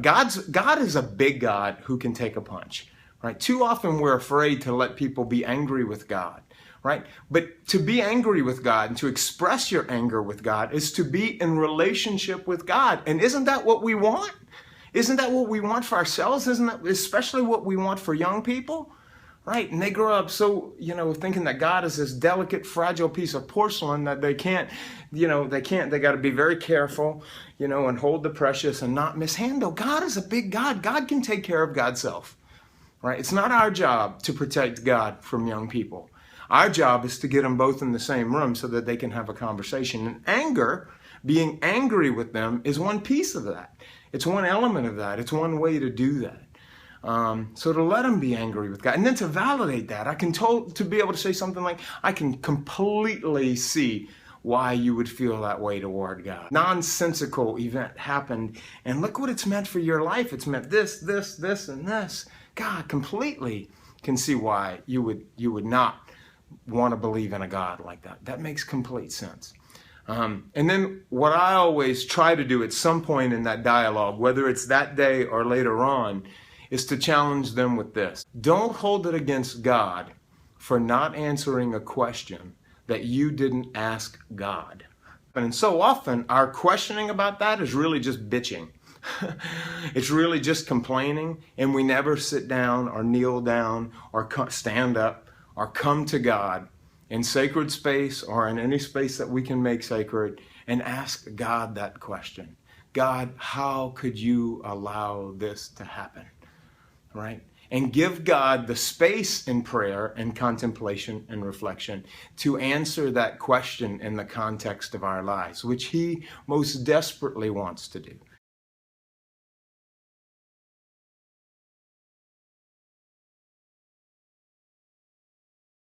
God is a big God who can take a punch, right? Too often we're afraid to let people be angry with God, right? But to be angry with God and to express your anger with God is to be in relationship with God. And isn't that what we want? Isn't that what we want for ourselves? Isn't that especially what we want for young people? Right? And they grow up so, thinking that God is this delicate, fragile piece of porcelain that they got to be very careful, and hold the precious and not mishandle. God is a big God. God can take care of God's self, right? It's not our job to protect God from young people. Our job is to get them both in the same room so that they can have a conversation. And anger, being angry with them, is one piece of that. It's one element of that. It's one way to do that. So to let them be angry with God, and then to validate that, to be able to say something like, I can completely see why you would feel that way toward God. Nonsensical event happened, and look what it's meant for your life. It's meant this, this, this, and this. God completely can see why you would not want to believe in a God like that. That makes complete sense. And then what I always try to do at some point in that dialogue, whether it's that day or later on, is to challenge them with this. Don't hold it against God for not answering a question that you didn't ask God. And so often our questioning about that is really just bitching. It's really just complaining, and we never sit down or kneel down or stand up or come to God in sacred space or in any space that we can make sacred and ask God that question. God, how could you allow this to happen? Right? And give God the space in prayer and contemplation and reflection to answer that question in the context of our lives, which He most desperately wants to do.